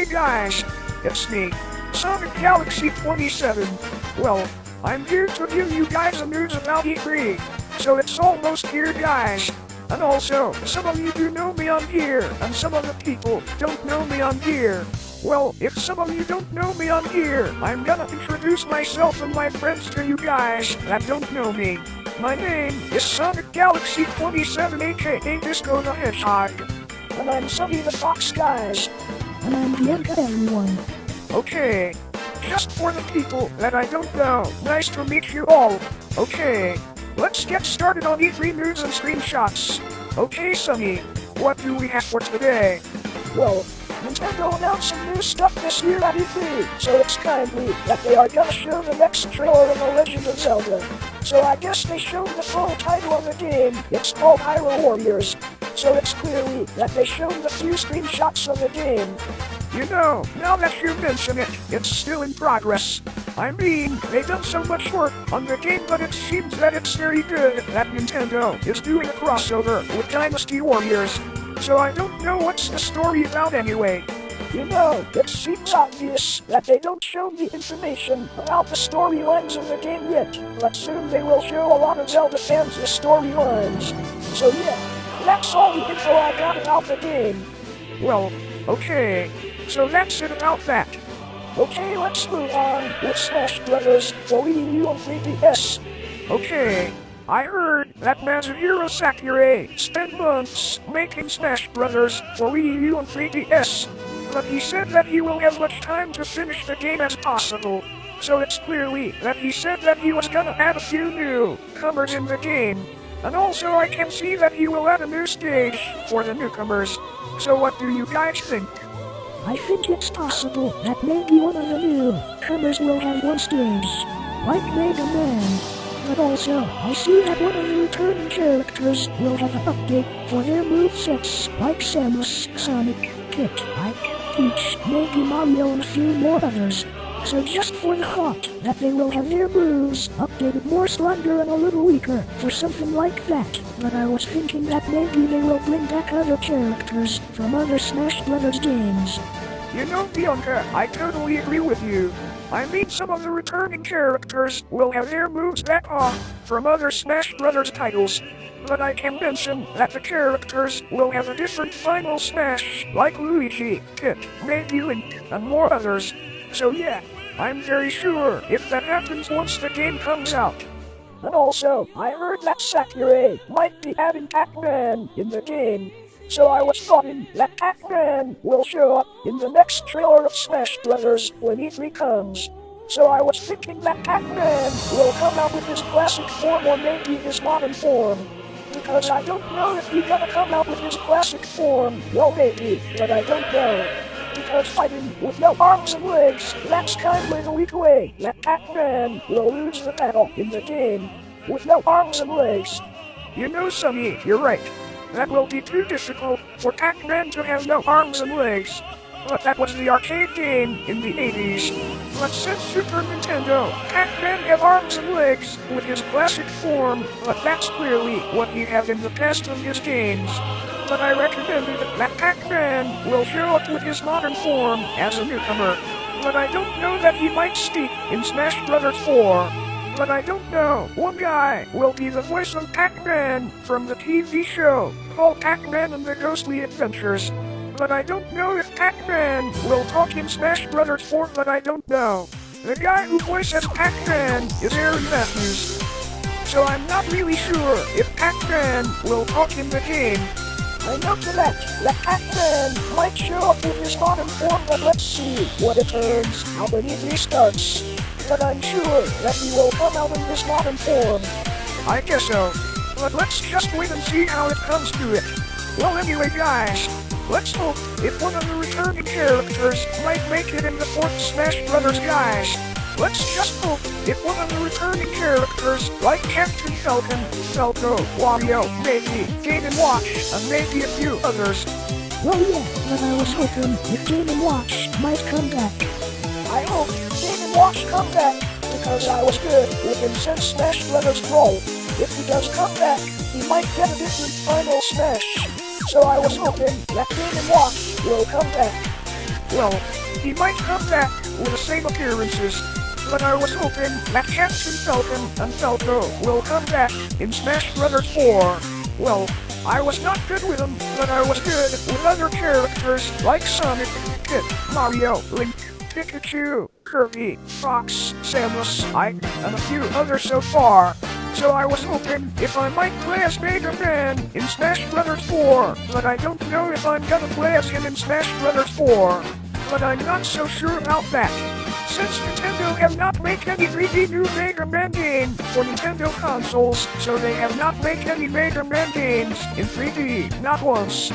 guys, it's me, Sonic Galaxy 27. Well, I'm here to give you guys the news about E3, so it's almost here guys. And also, some of you do know me on here, and some of the people don't know me on here. Well, if some of you don't know me on here, I'm gonna introduce myself and my friends to you guys that don't know me. My name is Sonic Galaxy 27 aka Disco the Hedgehog. And I'm Sunny the Fox guys. And I'm Bianca everyone. Okay. Just for the people that I don't know, nice to meet you all. Okay. Let's get started on E3 news and screenshots. Okay Sunny, what do we have for today? Well, Nintendo announced some new stuff this year at E3, so it's kindly that they are gonna show the next trailer of The Legend of Zelda. So I guess they showed the full title of the game. It's called Hyrule Warriors. So it's clearly that they showed a few screenshots of the game. You know, now that you mention it, it's still in progress. I mean, they've done so much work on the game, but it seems that it's very good that Nintendo is doing a crossover with Dynasty Warriors. So I don't know what's the story about anyway. You know, it seems obvious that they don't show the information about the storylines of the game yet, but soon they will show a lot of Zelda fans the storylines. So yeah, that's all the info I got about the game. Well, okay, so that's it about that. Okay, let's move on with Smash Brothers for Wii U and 3DS. Okay, I heard that Masahiro Sakurai spent months making Smash Brothers for Wii U and 3DS, but he said that he will have much time to finish the game as possible. So it's clearly that he said that he was gonna add a few newcomers in the game. And also I can see that he will add a new stage for the newcomers. So what do you guys think? I think it's possible that maybe one of the newcomers will have one stage, like Mega Man. But also, I see that one of the returning characters will have an update for their movesets, like Samus, Sonic, Kit, Ike, Peach, maybe Mario, and a few more others. So just for the thought that they will have their moves updated more stronger and a little weaker, for something like that. But I was thinking that maybe they will bring back other characters from other Smash Brothers games. You know, Bianca, I totally agree with you. I mean, some of the returning characters will have their moves back off from other Smash Brothers titles. But I can mention that the characters will have a different final smash, like Luigi, Kit, maybe Link, and more others. So yeah, I'm very sure if that happens once the game comes out. And also, I heard that Sakurai might be adding Pac-Man in the game. So I was thoughting that Pac-Man will show up in the next trailer of Smash Brothers when E3 comes. So I was thinking that Pac-Man will come out with his classic form or maybe his modern form. Because I don't know if he's gonna come out with his classic form. Well maybe, but I don't know. Because fighting with no arms and legs, that's kindly the weak way that Pac-Man will lose the battle in the game. With no arms and legs. You know Sunny, you're right. That will be too difficult for Pac-Man to have no arms and legs. But that was the arcade game in the 80s. But since Super Nintendo, Pac-Man have arms and legs with his classic form, but that's clearly what he had in the past of his games. But I recommended that Pac-Man will show up with his modern form as a newcomer. But I don't know that he might speak in Smash Bros. 4. But I don't know. One guy will be the voice of Pac-Man from the TV show called Pac-Man and the Ghostly Adventures. But I don't know if Pac-Man will talk in Smash Bros. 4, but I don't know. The guy who voices Pac-Man is Aaron Matthews. So I'm not really sure if Pac-Man will talk in the game. I know to that Pac-Man might show up with his modern form, but let's see what it turns out when E3 starts. But I'm sure that he will come out in his modern form. I guess so. But let's just wait and see how it comes to it. Well anyway guys, let's hope if one of the returning characters might make it in the 4th Smash Brothers guys. Let's just hope if one of the returning characters like Captain Falcon, Falco, Wario, maybe Game & Watch, and maybe a few others. Well yeah, but I was hoping if Game & Watch might come back. I hope Game & Watch come back, because I was good with him since Smash Brothers Brawl. If he does come back, he might get a different final smash. So I was hoping that Game & Watch will come back. Well, he might come back with the same appearances, but I was hoping that Captain Falcon and Falco will come back in Smash Bros. 4. Well, I was not good with them, but I was good with other characters like Sonic, Kit, Mario, Link, Pikachu, Kirby, Fox, Samus, Ike, and a few others so far. So I was hoping if I might play as Mega Man in Smash Bros. 4, but I don't know if I'm gonna play as him in Smash Bros. 4. But I'm not so sure about that. Since Nintendo have not made any 3D new Mega Man game for Nintendo consoles, so they have not made any Mega Man games in 3D, not once.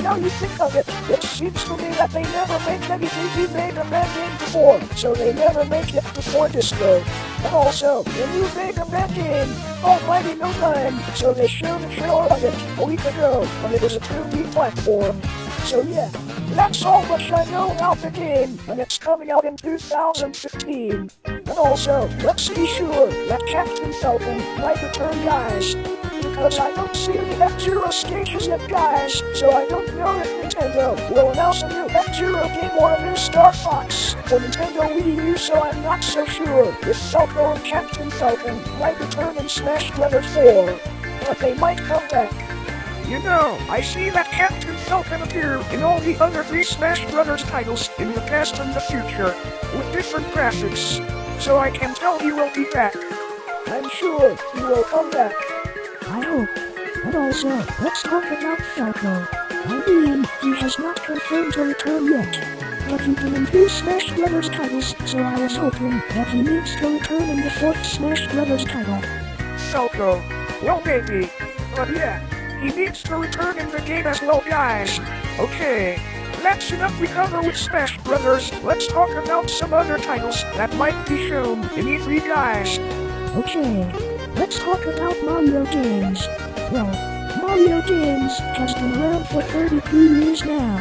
Now you think of it, it seems to me that they never made any 3D Mega Man game before, so they never make it before Disco. And also, the new Mega Man game, Almighty No Time, so they showed a trailer of it a week ago, and it was a 2D platform. So yeah, that's all much I know about the game, and it's coming out in 2015. And also, let's be sure that Captain Falcon might return, guys. Because I don't see any F-Zero stages yet, guys, so I don't know if Nintendo will announce a new F-Zero game or a new Star Fox for Nintendo Wii U, so I'm not so sure if Falco and Captain Falcon might return in Smash Bros. 4, but they might come back. You know, I see that Captain Falcon appear in all the other 3 Smash Bros. Titles in the past and the future, with different graphics, so I can tell he will be back. I'm sure he will come back. I hope. And also, let's talk about Falco. I mean, he has not confirmed to return yet. But he's been in 2 Smash Bros. Titles, so I was hoping that he needs to return in the 4th Smash Bros. Title. Falco. Well, maybe. But yeah, he needs to return in the game as well, guys. Okay, that's enough we cover with Smash Brothers. Let's talk about some other titles that might be shown in E3, guys. Okay, let's talk about Mario games. Well, Mario games has been around for 32 years now.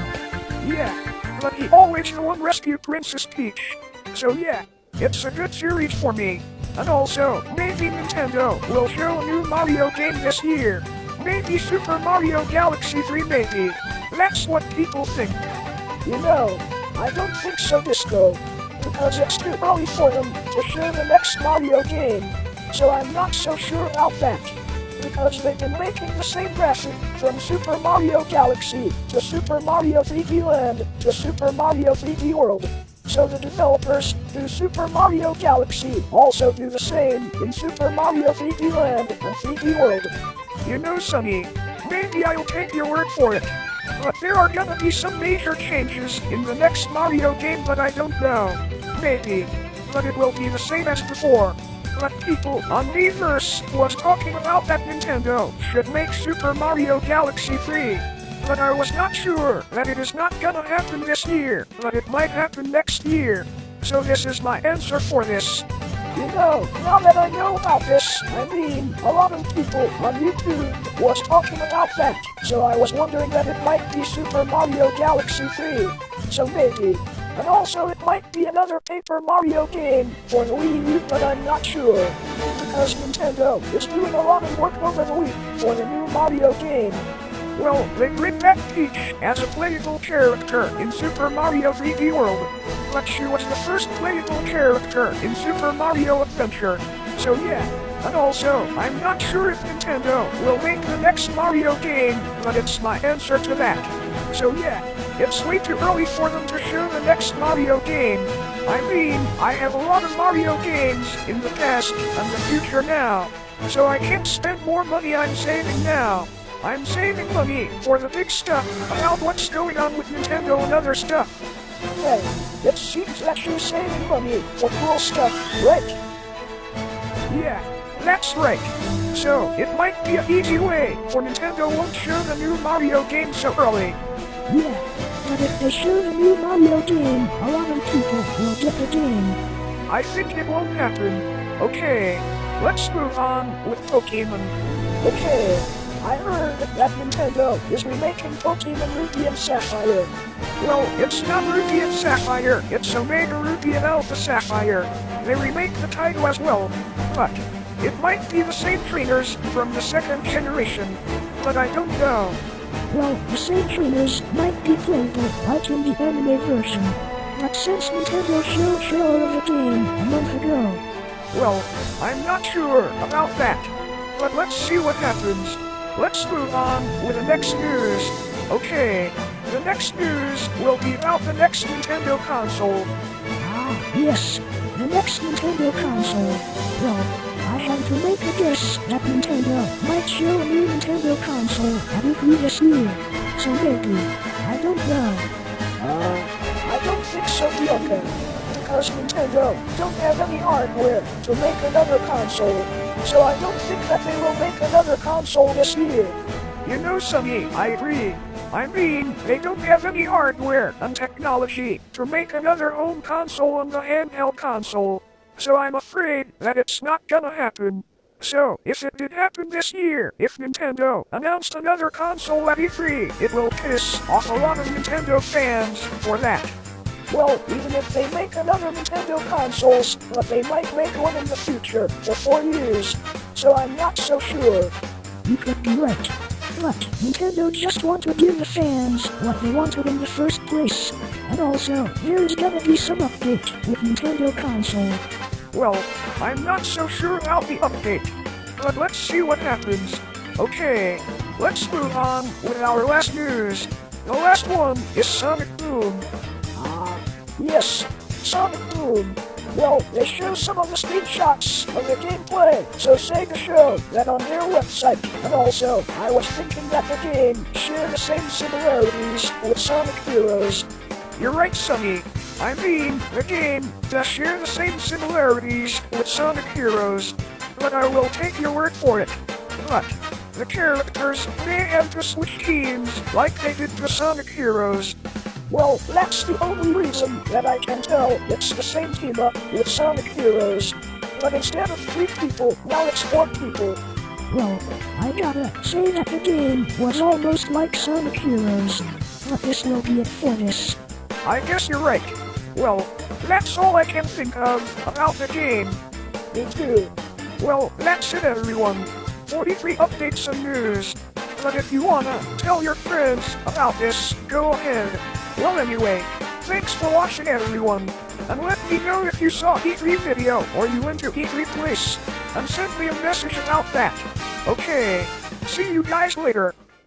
Yeah, but he always won Rescue Princess Peach. So yeah, it's a good series for me. And also, maybe Nintendo will show a new Mario game this year. Maybe Super Mario Galaxy 3 maybe. That's what people think. You know, I don't think so, Disco. Because it's too early for them to show the next Mario game. So I'm not so sure about that. Because they've been making the same graphic from Super Mario Galaxy to Super Mario 3D Land to Super Mario 3D World. So the developers do Super Mario Galaxy also do the same in Super Mario 3D Land and 3D World. You know, Sonny, maybe I'll take your word for it. But there are gonna be some major changes in the next Mario game, but I don't know. Maybe. But it will be the same as before. But people on Miiverse was talking about that Nintendo should make Super Mario Galaxy 3. But I was not sure that it is not gonna happen this year, but it might happen next year. So this is my answer for this. You know, now that I know about this, I mean, a lot of people on YouTube was talking about that, so I was wondering that it might be Super Mario Galaxy 3, so maybe. And also it might be another Paper Mario game for the Wii U, but I'm not sure. Because Nintendo is doing a lot of work over the week for the new Mario game. Well, they bring back Peach as a playable character in Super Mario 3D World. But she was the first playable character in Super Mario Adventure. So yeah, and also, I'm not sure if Nintendo will make the next Mario game, but it's my answer to that. So yeah, it's way too early for them to show the next Mario game. I mean, I have a lot of Mario games in the past and the future now. So I can't spend more money I'm saving now. I'm saving money for the big stuff about what's going on with Nintendo and other stuff. Hey, it seems that you're saving money for cool stuff, right? Yeah, that's right. So, it might be an easy way for Nintendo won't show the new Mario game so early. Yeah, but if they show the new Mario game, a lot of people will get the game. I think it won't happen. Okay, let's move on with Pokemon. Okay, I heard that Nintendo is remaking Pokemon Ruby and Sapphire. Well, it's not Ruby and Sapphire, it's Omega Ruby and Alpha Sapphire. They remake the title as well, but it might be the same trainers from the second generation, but I don't know. Well, the same trailers might be playable like in the anime version, but since Nintendo showed a trailer of the game a month ago, Well, I'm not sure about that. But let's see what happens. Let's move on with the next news. Okay, the next news will be about the next Nintendo console. yes, the next Nintendo console. Well, I have to make a guess that Nintendo might show a new Nintendo console at E3 this year. So maybe, I don't know. I don't think so, Bianca. Because Nintendo don't have any hardware to make another console. So I don't think that they will make another console this year. You know, Sonny, I agree. I mean, they don't have any hardware and technology to make another home console and the handheld console. So I'm afraid that it's not gonna happen. So, if it did happen this year, if Nintendo announced another console at E3, it will piss off a lot of Nintendo fans for that. Well, even if they make another Nintendo consoles, but they might make one in the future for 4 years. So I'm not so sure. You could be right. But Nintendo just want to give the fans what they wanted in the first place. And also, there's gonna be some update with Nintendo console. Well, I'm not so sure about the update. But let's see what happens. Okay, let's move on with our last news. The last one is Sonic Boom. Yes, Sonic Boom. Well, they show some of the screenshots of the gameplay, so Sega showed that on their website. And also, I was thinking that the game shared the same similarities with Sonic Heroes. You're right, Sonny. I mean, the game does share the same similarities with Sonic Heroes, but I will take your word for it. But the characters may have to switch teams like they did for Sonic Heroes. Well, that's the only reason that I can tell it's the same team up with Sonic Heroes. But instead of 3 people, now it's 4 people. Well, I gotta say that the game was almost like Sonic Heroes. But this will be it for this. I guess you're right. Well, that's all I can think of about the game. Me too. Well, that's it, everyone. 43 updates and news. But if you wanna tell your friends about this, go ahead. Well, anyway, thanks for watching, everyone. And let me know if you saw E3 video or you went to E3 place. And send me a message about that. Okay, see you guys later.